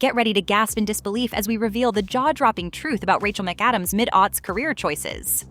Get ready to gasp in disbelief as we reveal the jaw-dropping truth about Rachel McAdams' mid-aughts career choices.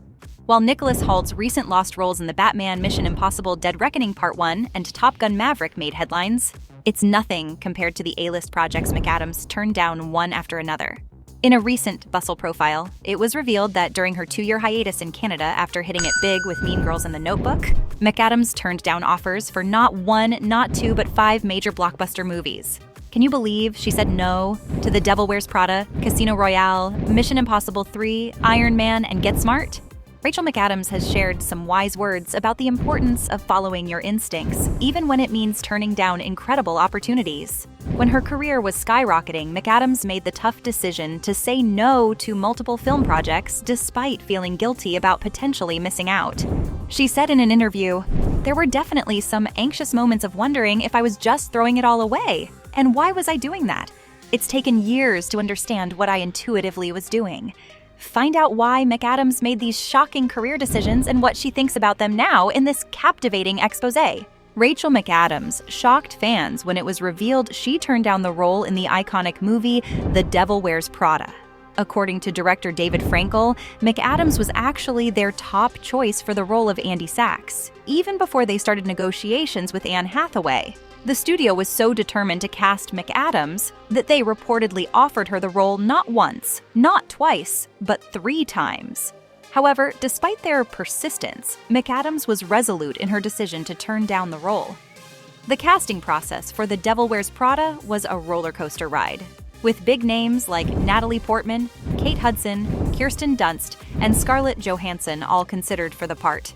While Nicholas Holt's recent lost roles in the Batman Mission Impossible Dead Reckoning Part 1 and Top Gun Maverick made headlines, it's nothing compared to the A-list projects McAdams turned down one after another. In a recent Bustle profile, it was revealed that during her 2-year hiatus in Canada after hitting it big with Mean Girls and The Notebook, McAdams turned down offers for not 1, not 2, but 5 major blockbuster movies. Can you believe she said no to The Devil Wears Prada, Casino Royale, Mission Impossible 3, Iron Man, and Get Smart? Rachel McAdams has shared some wise words about the importance of following your instincts, even when it means turning down incredible opportunities. When her career was skyrocketing, McAdams made the tough decision to say no to multiple film projects despite feeling guilty about potentially missing out. She said in an interview, "There were definitely some anxious moments of wondering if I was just throwing it all away. And why was I doing that? It's taken years to understand what I intuitively was doing." Find out why McAdams made these shocking career decisions and what she thinks about them now in this captivating exposé. Rachel McAdams shocked fans when it was revealed she turned down the role in the iconic movie The Devil Wears Prada. According to director David Frankel, McAdams was actually their top choice for the role of Andy Sachs, even before they started negotiations with Anne Hathaway. The studio was so determined to cast McAdams that they reportedly offered her the role not once, not twice, but 3 times. However, despite their persistence, McAdams was resolute in her decision to turn down the role. The casting process for The Devil Wears Prada was a roller coaster ride, with big names like Natalie Portman, Kate Hudson, Kirsten Dunst, and Scarlett Johansson all considered for the part.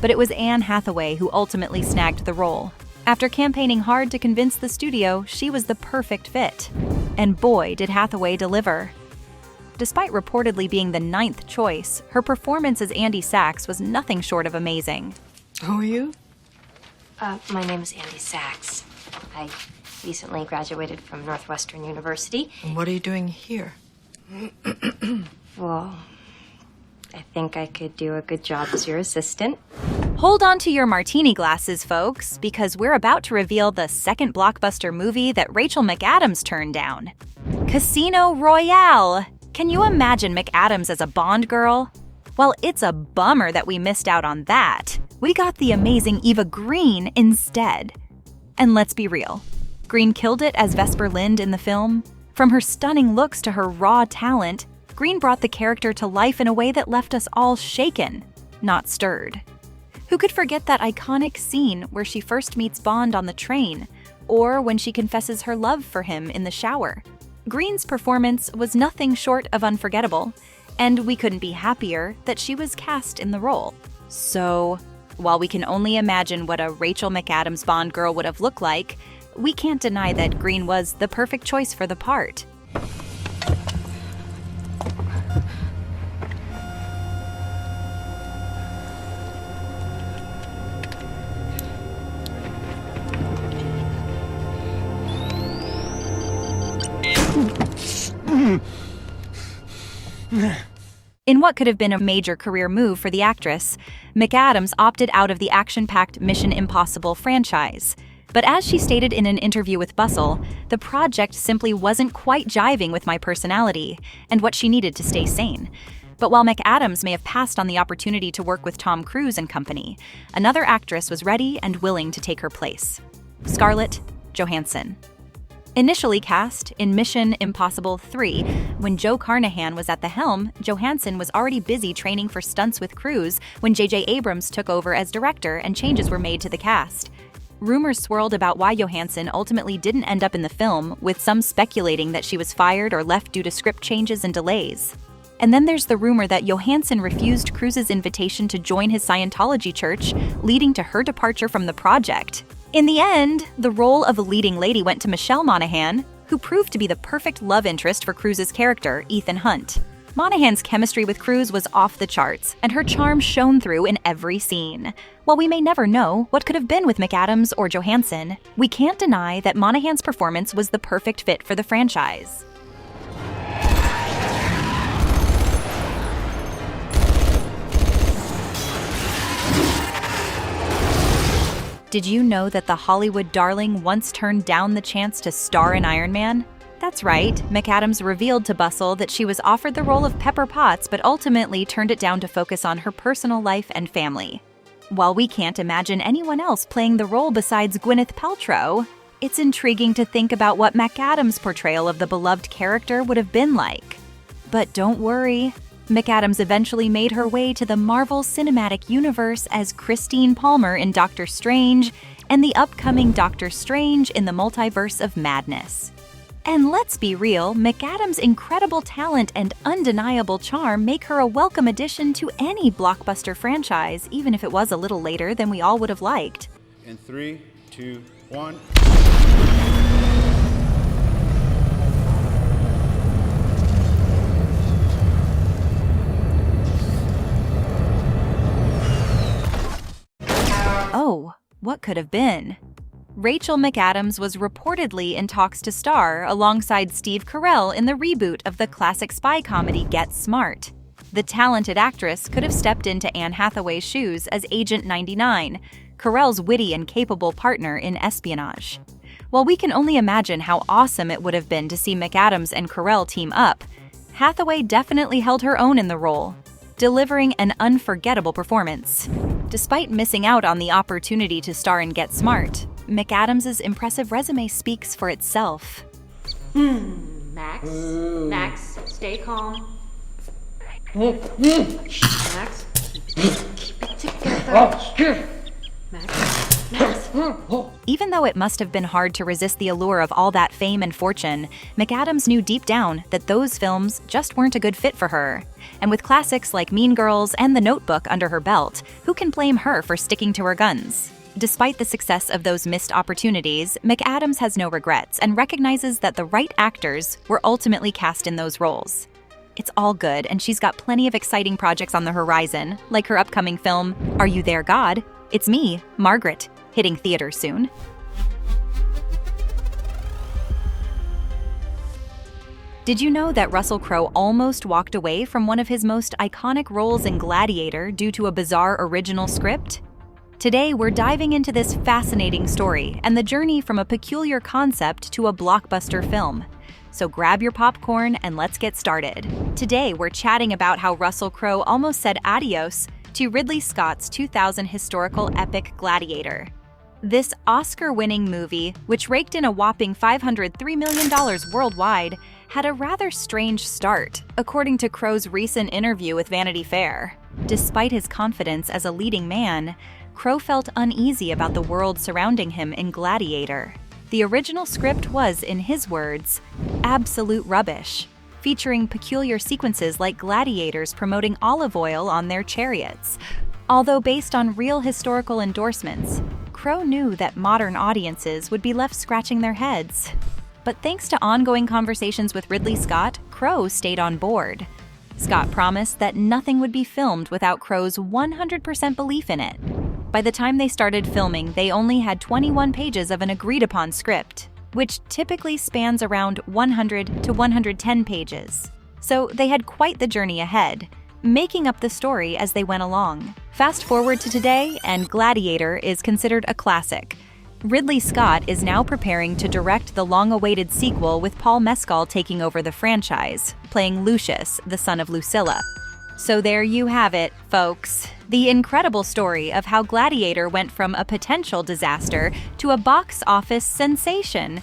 But it was Anne Hathaway who ultimately snagged the role. After campaigning hard to convince the studio she was the perfect fit. And boy, did Hathaway deliver. Despite reportedly being the 9th choice, her performance as Andy Sachs was nothing short of amazing. Who are you? My name is Andy Sachs. I recently graduated from Northwestern University. And what are you doing here? Well, I think I could do a good job as your assistant. Hold on to your martini glasses, folks, because we're about to reveal the second blockbuster movie that Rachel McAdams turned down. Casino Royale! Can you imagine McAdams as a Bond girl? Well, it's a bummer that we missed out on that. We got the amazing Eva Green instead. And let's be real, Green killed it as Vesper Lynd in the film. From her stunning looks to her raw talent, Green brought the character to life in a way that left us all shaken, not stirred. Who could forget that iconic scene where she first meets Bond on the train, or when she confesses her love for him in the shower? Green's performance was nothing short of unforgettable, and we couldn't be happier that she was cast in the role. So, while we can only imagine what a Rachel McAdams Bond girl would have looked like, we can't deny that Green was the perfect choice for the part. In what could have been a major career move for the actress, McAdams opted out of the action-packed Mission Impossible franchise. But as she stated in an interview with Bustle, the project simply wasn't quite jiving with my personality and what she needed to stay sane. But while McAdams may have passed on the opportunity to work with Tom Cruise and company, another actress was ready and willing to take her place: Scarlett Johansson. Initially cast in Mission Impossible 3, when Joe Carnahan was at the helm, Johansson was already busy training for stunts with Cruise when J.J. Abrams took over as director and changes were made to the cast. Rumors swirled about why Johansson ultimately didn't end up in the film, with some speculating that she was fired or left due to script changes and delays. And then there's the rumor that Johansson refused Cruise's invitation to join his Scientology church, leading to her departure from the project. In the end, the role of the leading lady went to Michelle Monaghan, who proved to be the perfect love interest for Cruise's character, Ethan Hunt. Monaghan's chemistry with Cruise was off the charts, and her charm shone through in every scene. While we may never know what could have been with McAdams or Johansson, we can't deny that Monaghan's performance was the perfect fit for the franchise. Did you know that the Hollywood darling once turned down the chance to star in Iron Man? That's right, McAdams revealed to Bustle that she was offered the role of Pepper Potts but ultimately turned it down to focus on her personal life and family. While we can't imagine anyone else playing the role besides Gwyneth Paltrow, it's intriguing to think about what McAdams' portrayal of the beloved character would have been like. But don't worry, McAdams eventually made her way to the Marvel Cinematic Universe as Christine Palmer in Doctor Strange and the upcoming Doctor Strange in the Multiverse of Madness. And let's be real, McAdams' incredible talent and undeniable charm make her a welcome addition to any blockbuster franchise, even if it was a little later than we all would have liked. In 3, 2, 1. Oh, what could have been? Rachel McAdams was reportedly in talks to star alongside Steve Carell in the reboot of the classic spy comedy Get Smart. The talented actress could have stepped into Anne Hathaway's shoes as Agent 99, Carell's witty and capable partner in espionage. While we can only imagine how awesome it would have been to see McAdams and Carell team up, Hathaway definitely held her own in the role, delivering an unforgettable performance. Despite missing out on the opportunity to star in Get Smart, McAdams' impressive resume speaks for itself. Max, stay calm. Max, keep it together. Max. Even though it must have been hard to resist the allure of all that fame and fortune, McAdams knew deep down that those films just weren't a good fit for her. And with classics like Mean Girls and The Notebook under her belt, who can blame her for sticking to her guns? Despite the success of those missed opportunities, McAdams has no regrets and recognizes that the right actors were ultimately cast in those roles. It's all good, and she's got plenty of exciting projects on the horizon, like her upcoming film, Are You There, God? It's Me, Margaret, hitting theaters soon. Did you know that Russell Crowe almost walked away from one of his most iconic roles in Gladiator due to a bizarre original script? Today, we're diving into this fascinating story and the journey from a peculiar concept to a blockbuster film. So grab your popcorn and let's get started. Today, we're chatting about how Russell Crowe almost said adios to Ridley Scott's 2000 historical epic Gladiator. This Oscar-winning movie, which raked in a whopping $503 million worldwide, had a rather strange start, according to Crowe's recent interview with Vanity Fair. Despite his confidence as a leading man, Crowe felt uneasy about the world surrounding him in Gladiator. The original script was, in his words, absolute rubbish, featuring peculiar sequences like gladiators promoting olive oil on their chariots. Although based on real historical endorsements, Crowe knew that modern audiences would be left scratching their heads. But thanks to ongoing conversations with Ridley Scott, Crowe stayed on board. Scott promised that nothing would be filmed without Crowe's 100% belief in it. By the time they started filming, they only had 21 pages of an agreed-upon script, which typically spans around 100 to 110 pages. So they had quite the journey ahead, making up the story as they went along. Fast forward to today, and Gladiator is considered a classic. Ridley Scott is now preparing to direct the long-awaited sequel with Paul Mescal taking over the franchise, playing Lucius, the son of Lucilla. So there you have it, folks. The incredible story of how Gladiator went from a potential disaster to a box office sensation.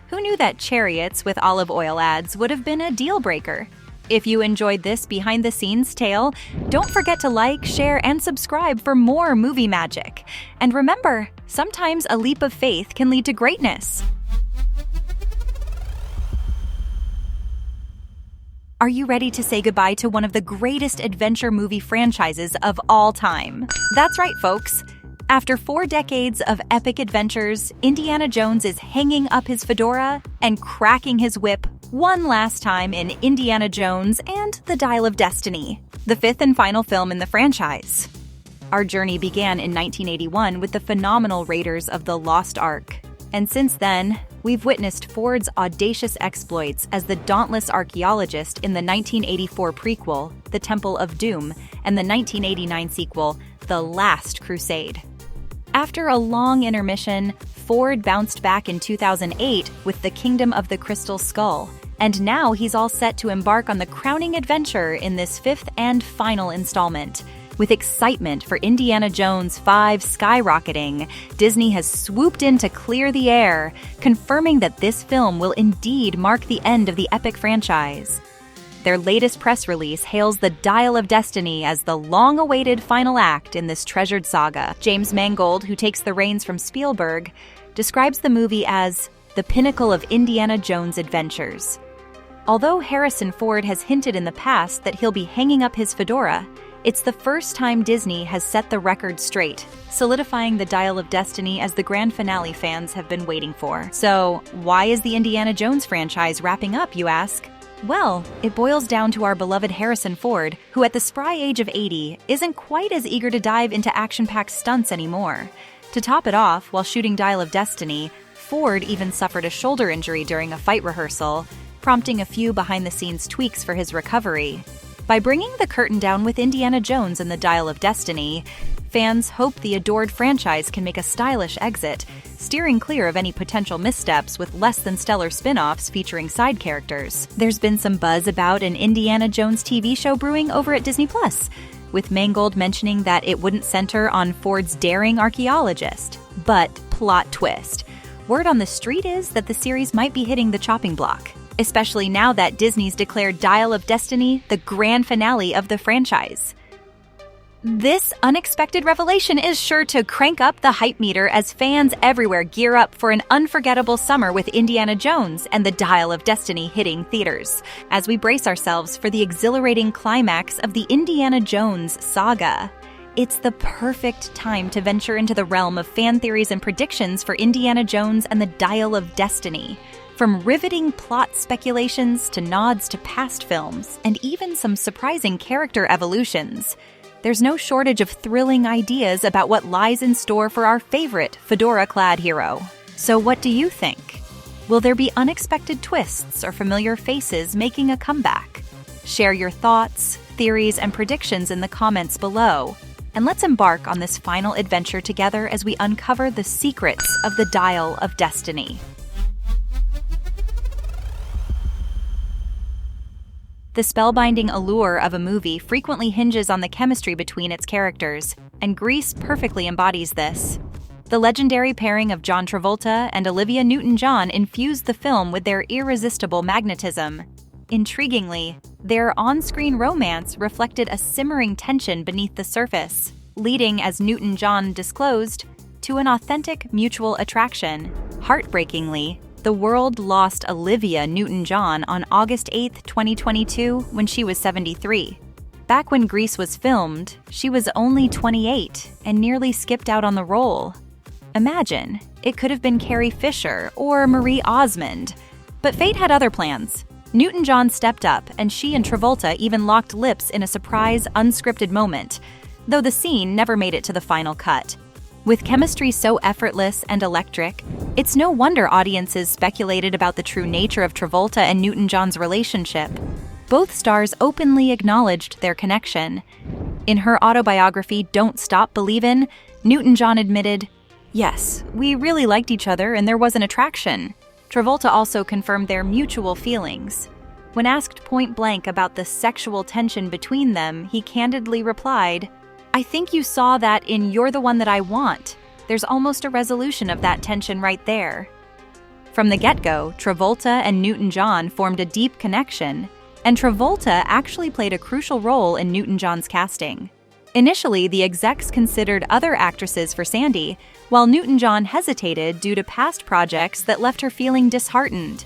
Who knew that chariots with olive oil ads would have been a deal breaker? If you enjoyed this behind-the-scenes tale, don't forget to like, share, and subscribe for more movie magic. And remember, sometimes a leap of faith can lead to greatness. Are you ready to say goodbye to one of the greatest adventure movie franchises of all time? That's right, folks. After 4 decades of epic adventures, Indiana Jones is hanging up his fedora and cracking his whip one last time in Indiana Jones and the Dial of Destiny, the 5th and final film in the franchise. Our journey began in 1981 with the phenomenal Raiders of the Lost Ark. And since then, we've witnessed Ford's audacious exploits as the dauntless archaeologist in the 1984 prequel, The Temple of Doom, and the 1989 sequel, The Last Crusade. After a long intermission, Ford bounced back in 2008 with The Kingdom of the Crystal Skull, and now he's all set to embark on the crowning adventure in this fifth and final installment. With excitement for Indiana Jones 5 skyrocketing, Disney has swooped in to clear the air, confirming that this film will indeed mark the end of the epic franchise. Their latest press release hails the Dial of Destiny as the long-awaited final act in this treasured saga. James Mangold, who takes the reins from Spielberg, describes the movie as the pinnacle of Indiana Jones adventures. Although Harrison Ford has hinted in the past that he'll be hanging up his fedora, it's the first time Disney has set the record straight, solidifying the Dial of Destiny as the grand finale fans have been waiting for. So, why is the Indiana Jones franchise wrapping up, you ask? Well, it boils down to our beloved Harrison Ford, who at the spry age of 80 isn't quite as eager to dive into action-packed stunts anymore. To top it off, while shooting Dial of Destiny, Ford even suffered a shoulder injury during a fight rehearsal, prompting a few behind-the-scenes tweaks for his recovery. By bringing the curtain down with Indiana Jones and the Dial of Destiny, fans hope the adored franchise can make a stylish exit, steering clear of any potential missteps with less-than-stellar spin-offs featuring side characters. There's been some buzz about an Indiana Jones TV show brewing over at Disney+, with Mangold mentioning that it wouldn't center on Ford's daring archaeologist. But plot twist. Word on the street is that the series might be hitting the chopping block, especially now that Disney's declared Dial of Destiny the grand finale of the franchise. This unexpected revelation is sure to crank up the hype meter as fans everywhere gear up for an unforgettable summer with Indiana Jones and the Dial of Destiny hitting theaters, as we brace ourselves for the exhilarating climax of the Indiana Jones saga. It's the perfect time to venture into the realm of fan theories and predictions for Indiana Jones and the Dial of Destiny. From riveting plot speculations to nods to past films, and even some surprising character evolutions, there's no shortage of thrilling ideas about what lies in store for our favorite fedora-clad hero. So what do you think? Will there be unexpected twists or familiar faces making a comeback? Share your thoughts, theories, and predictions in the comments below. And let's embark on this final adventure together as we uncover the secrets of the Dial of Destiny. The spellbinding allure of a movie frequently hinges on the chemistry between its characters, and Grease perfectly embodies this. The legendary pairing of John Travolta and Olivia Newton-John infused the film with their irresistible magnetism. Intriguingly, their on-screen romance reflected a simmering tension beneath the surface, leading, as Newton-John disclosed, to an authentic mutual attraction. Heartbreakingly, the world lost Olivia Newton-John on August 8, 2022, when she was 73. Back when Grease was filmed, she was only 28 and nearly skipped out on the role. Imagine, it could have been Carrie Fisher or Marie Osmond. But fate had other plans. Newton-John stepped up, and she and Travolta even locked lips in a surprise, unscripted moment, though the scene never made it to the final cut. With chemistry so effortless and electric, it's no wonder audiences speculated about the true nature of Travolta and Newton-John's relationship. Both stars openly acknowledged their connection. In her autobiography, Don't Stop Believin', Newton-John admitted, "Yes, we really liked each other and there was an attraction." Travolta also confirmed their mutual feelings. When asked point-blank about the sexual tension between them, he candidly replied, "I think you saw that in You're the One That I Want. There's almost a resolution of that tension right there." From the get-go, Travolta and Newton-John formed a deep connection, and Travolta actually played a crucial role in Newton-John's casting. Initially, the execs considered other actresses for Sandy, while Newton-John hesitated due to past projects that left her feeling disheartened.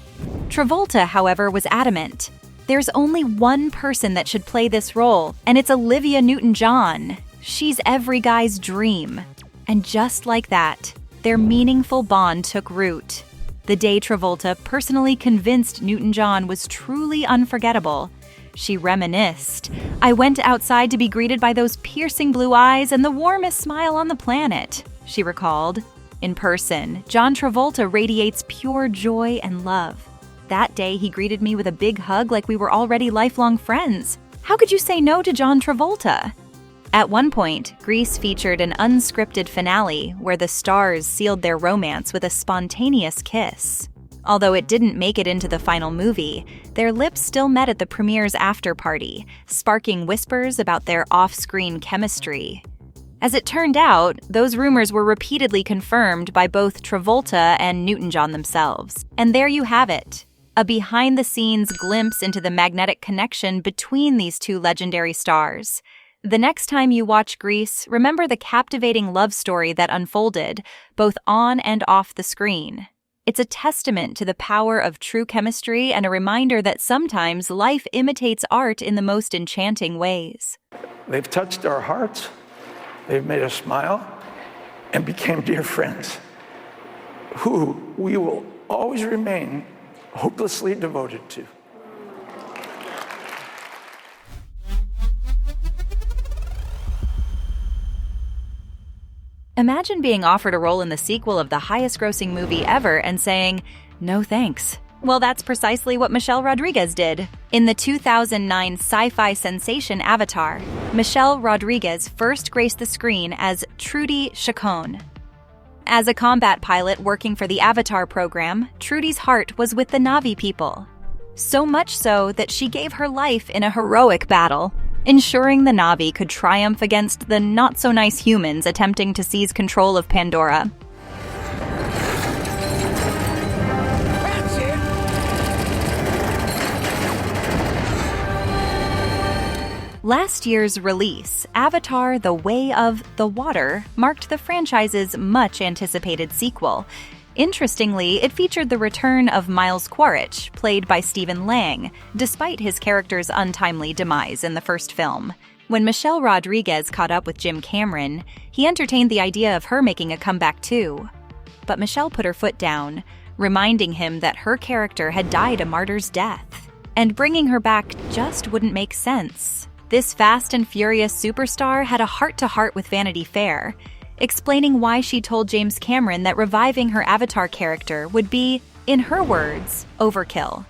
Travolta, however, was adamant. "There's only one person that should play this role, and it's Olivia Newton-John. She's every guy's dream." And just like that, their meaningful bond took root. The day Travolta personally convinced Newton-John was truly unforgettable. She reminisced, "I went outside to be greeted by those piercing blue eyes and the warmest smile on the planet," she recalled. In person, John Travolta radiates pure joy and love. "That day, he greeted me with a big hug like we were already lifelong friends. How could you say no to John Travolta?" At one point, Grease featured an unscripted finale where the stars sealed their romance with a spontaneous kiss. Although it didn't make it into the final movie, their lips still met at the premiere's after-party, sparking whispers about their off-screen chemistry. As it turned out, those rumors were repeatedly confirmed by both Travolta and Newton-John themselves. And there you have it, a behind-the-scenes glimpse into the magnetic connection between these two legendary stars. The next time you watch Grease, remember the captivating love story that unfolded, both on and off the screen. It's a testament to the power of true chemistry and a reminder that sometimes life imitates art in the most enchanting ways. They've touched our hearts, they've made us smile, and became dear friends, who we will always remain hopelessly devoted to. Imagine being offered a role in the sequel of the highest-grossing movie ever and saying, "No thanks." Well, that's precisely what Michelle Rodriguez did. In the 2009 sci-fi sensation Avatar, Michelle Rodriguez first graced the screen as Trudy Chacon. As a combat pilot working for the Avatar program, Trudy's heart was with the Na'vi people. So much so that she gave her life in a heroic battle, ensuring the Na'vi could triumph against the not-so-nice humans attempting to seize control of Pandora. Last year's release, Avatar: The Way of the Water, marked the franchise's much-anticipated sequel. Interestingly, it featured the return of Miles Quaritch, played by Stephen Lang, despite his character's untimely demise in the first film. When Michelle Rodriguez caught up with Jim Cameron, he entertained the idea of her making a comeback too. But Michelle put her foot down, reminding him that her character had died a martyr's death, and bringing her back just wouldn't make sense. This Fast and Furious superstar had a heart-to-heart with Vanity Fair, explaining why she told James Cameron that reviving her Avatar character would be, in her words, overkill.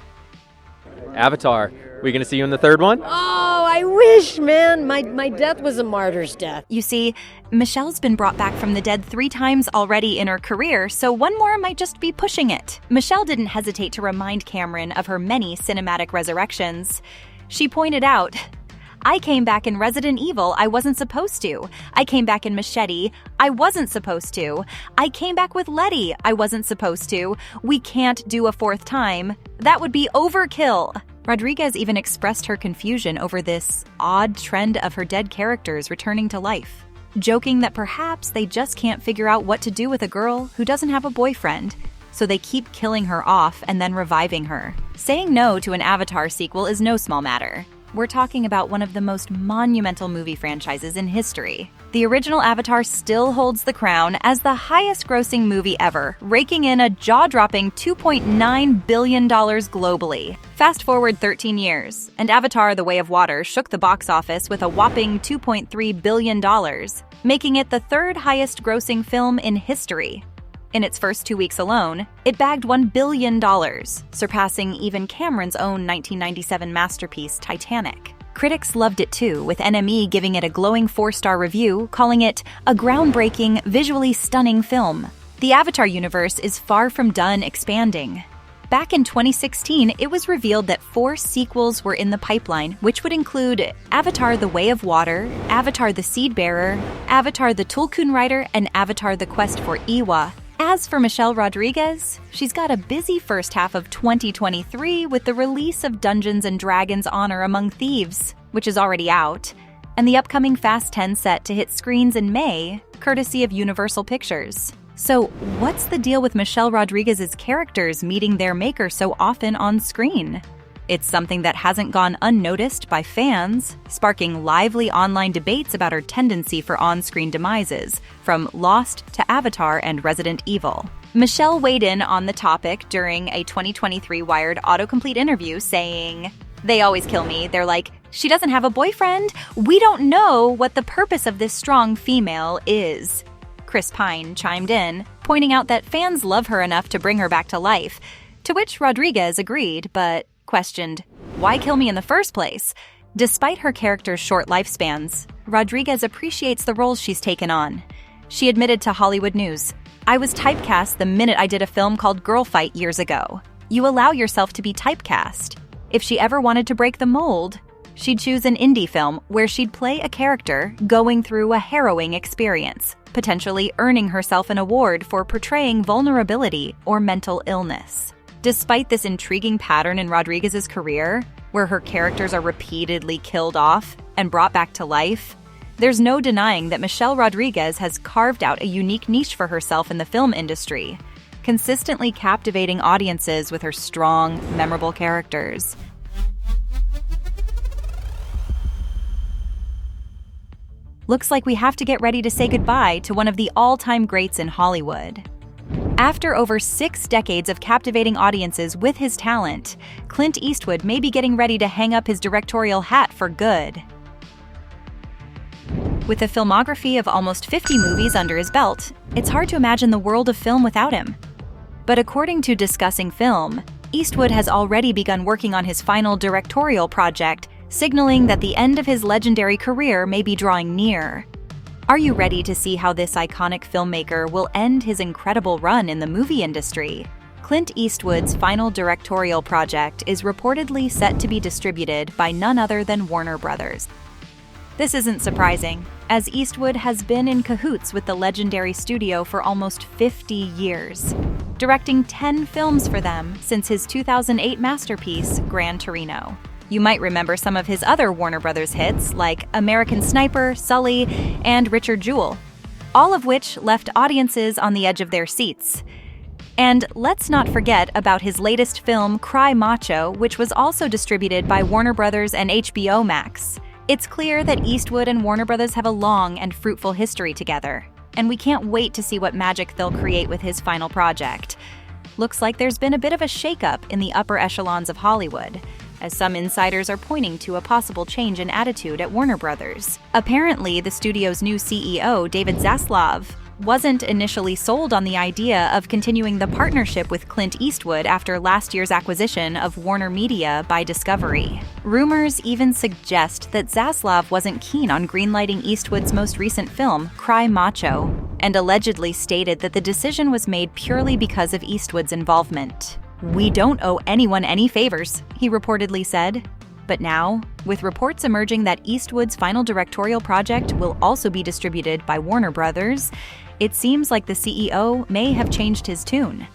Avatar, we gonna see you in the third one? Oh, I wish, man. My death was a martyr's death. You see, Michelle's been brought back from the dead 3 times already in her career, so one more might just be pushing it. Michelle didn't hesitate to remind Cameron of her many cinematic resurrections. She pointed out, "I came back in Resident Evil, I wasn't supposed to. I came back in Machete, I wasn't supposed to. I came back with Letty, I wasn't supposed to. We can't do a 4th time. That would be overkill." Rodriguez even expressed her confusion over this odd trend of her dead characters returning to life, joking that perhaps they just can't figure out what to do with a girl who doesn't have a boyfriend, so they keep killing her off and then reviving her. Saying no to an Avatar sequel is no small matter. We're talking about one of the most monumental movie franchises in history. The original Avatar still holds the crown as the highest-grossing movie ever, raking in a jaw-dropping $2.9 billion globally. Fast forward 13 years, and Avatar: The Way of Water shook the box office with a whopping $2.3 billion, making it the 3rd highest-grossing film in history. In its first 2 weeks alone, it bagged $1 billion, surpassing even Cameron's own 1997 masterpiece, Titanic. Critics loved it too, with NME giving it a glowing 4-star review, calling it a groundbreaking, visually stunning film. The Avatar universe is far from done expanding. Back in 2016, it was revealed that 4 sequels were in the pipeline, which would include Avatar: The Way of Water, Avatar: The Seedbearer, Avatar: The Tulkun Rider, and Avatar: The Quest for Iwa. As for Michelle Rodriguez, she's got a busy first half of 2023 with the release of Dungeons & Dragons: Honor Among Thieves, which is already out, and the upcoming Fast 10 set to hit screens in May, courtesy of Universal Pictures. So what's the deal with Michelle Rodriguez's characters meeting their maker so often on screen? It's something that hasn't gone unnoticed by fans, sparking lively online debates about her tendency for on-screen demises, from Lost to Avatar and Resident Evil. Michelle weighed in on the topic during a 2023 Wired autocomplete interview, saying, "They always kill me. They're like, she doesn't have a boyfriend. We don't know what the purpose of this strong female is." Chris Pine chimed in, pointing out that fans love her enough to bring her back to life, to which Rodriguez agreed, but questioned, "Why kill me in the first place?" Despite her character's short lifespans, Rodriguez appreciates the roles she's taken on. She admitted to Hollywood News, "I was typecast the minute I did a film called Girl Fight years ago. You allow yourself to be typecast. If she ever wanted to break the mold, she'd choose an indie film where she'd play a character going through a harrowing experience, potentially earning herself an award for portraying vulnerability or mental illness." Despite this intriguing pattern in Rodriguez's career, where her characters are repeatedly killed off and brought back to life, there's no denying that Michelle Rodriguez has carved out a unique niche for herself in the film industry, consistently captivating audiences with her strong, memorable characters. Looks like we have to get ready to say goodbye to one of the all-time greats in Hollywood. After over 6 decades of captivating audiences with his talent, Clint Eastwood may be getting ready to hang up his directorial hat for good. With a filmography of almost 50 movies under his belt, it's hard to imagine the world of film without him. But according to Discussing Film, Eastwood has already begun working on his final directorial project, signaling that the end of his legendary career may be drawing near. Are you ready to see how this iconic filmmaker will end his incredible run in the movie industry? Clint Eastwood's final directorial project is reportedly set to be distributed by none other than Warner Brothers. This isn't surprising, as Eastwood has been in cahoots with the legendary studio for almost 50 years, directing 10 films for them since his 2008 masterpiece, Gran Torino. You might remember some of his other Warner Brothers hits like American Sniper, Sully, and Richard Jewell, all of which left audiences on the edge of their seats. And let's not forget about his latest film, Cry Macho, which was also distributed by Warner Brothers and HBO Max. It's clear that Eastwood and Warner Brothers have a long and fruitful history together, and we can't wait to see what magic they'll create with his final project. Looks like there's been a bit of a shakeup in the upper echelons of Hollywood, as some insiders are pointing to a possible change in attitude at Warner Brothers. Apparently, the studio's new CEO, David Zaslav, wasn't initially sold on the idea of continuing the partnership with Clint Eastwood after last year's acquisition of Warner Media by Discovery. Rumors even suggest that Zaslav wasn't keen on greenlighting Eastwood's most recent film, Cry Macho, and allegedly stated that the decision was made purely because of Eastwood's involvement. "We don't owe anyone any favors," he reportedly said. But now, with reports emerging that Eastwood's final directorial project will also be distributed by Warner Brothers, it seems like the CEO may have changed his tune.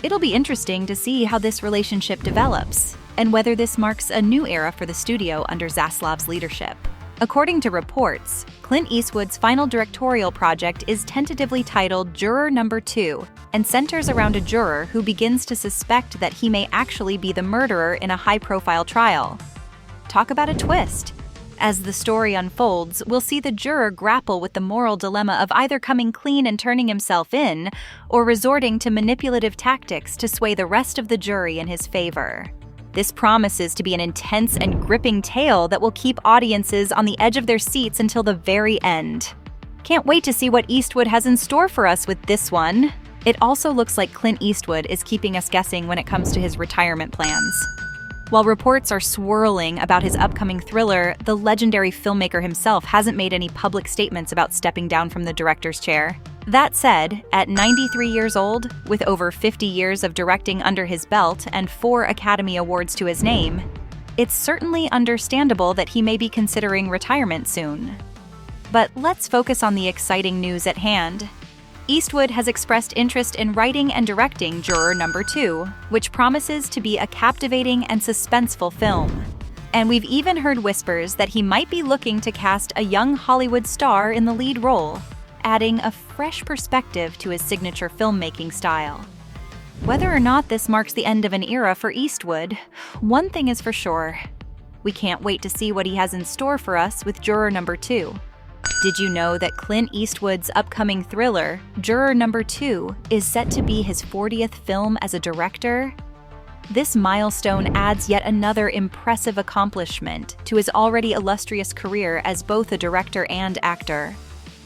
It'll be interesting to see how this relationship develops, and whether this marks a new era for the studio under Zaslav's leadership. According to reports, Clint Eastwood's final directorial project is tentatively titled Juror Number 2 and centers around a juror who begins to suspect that he may actually be the murderer in a high-profile trial. Talk about a twist. As the story unfolds, we'll see the juror grapple with the moral dilemma of either coming clean and turning himself in, or resorting to manipulative tactics to sway the rest of the jury in his favor. This promises to be an intense and gripping tale that will keep audiences on the edge of their seats until the very end. Can't wait to see what Eastwood has in store for us with this one. It also looks like Clint Eastwood is keeping us guessing when it comes to his retirement plans. While reports are swirling about his upcoming thriller, the legendary filmmaker himself hasn't made any public statements about stepping down from the director's chair. That said, at 93 years old, with over 50 years of directing under his belt and 4 Academy Awards to his name, it's certainly understandable that he may be considering retirement soon. But let's focus on the exciting news at hand. Eastwood has expressed interest in writing and directing Juror Number 2, which promises to be a captivating and suspenseful film. And we've even heard whispers that he might be looking to cast a young Hollywood star in the lead role, adding a fresh perspective to his signature filmmaking style. Whether or not this marks the end of an era for Eastwood, one thing is for sure. We can't wait to see what he has in store for us with Juror Number 2. Did you know that Clint Eastwood's upcoming thriller, Juror Number 2, is set to be his 40th film as a director? This milestone adds yet another impressive accomplishment to his already illustrious career as both a director and actor.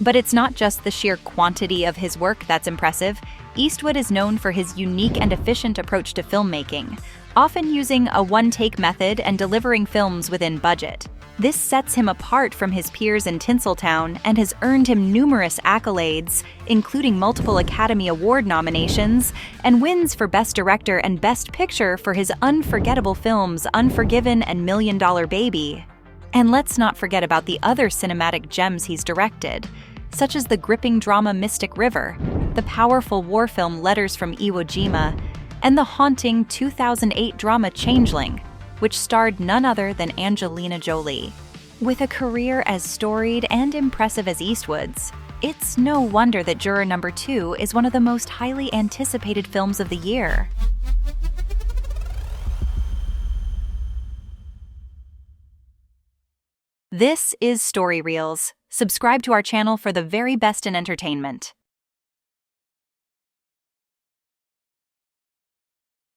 But it's not just the sheer quantity of his work that's impressive. Eastwood is known for his unique and efficient approach to filmmaking, often using a one-take method and delivering films within budget. This sets him apart from his peers in Tinseltown and has earned him numerous accolades, including multiple Academy Award nominations and wins for Best Director and Best Picture for his unforgettable films Unforgiven and $1 Million Baby. And let's not forget about the other cinematic gems he's directed, such as the gripping drama Mystic River, the powerful war film Letters from Iwo Jima, and the haunting 2008 drama Changeling, which starred none other than Angelina Jolie. With a career as storied and impressive as Eastwood's, it's no wonder that Juror Number 2 is one of the most highly anticipated films of the year. This is Story Reels. Subscribe to our channel for the very best in entertainment.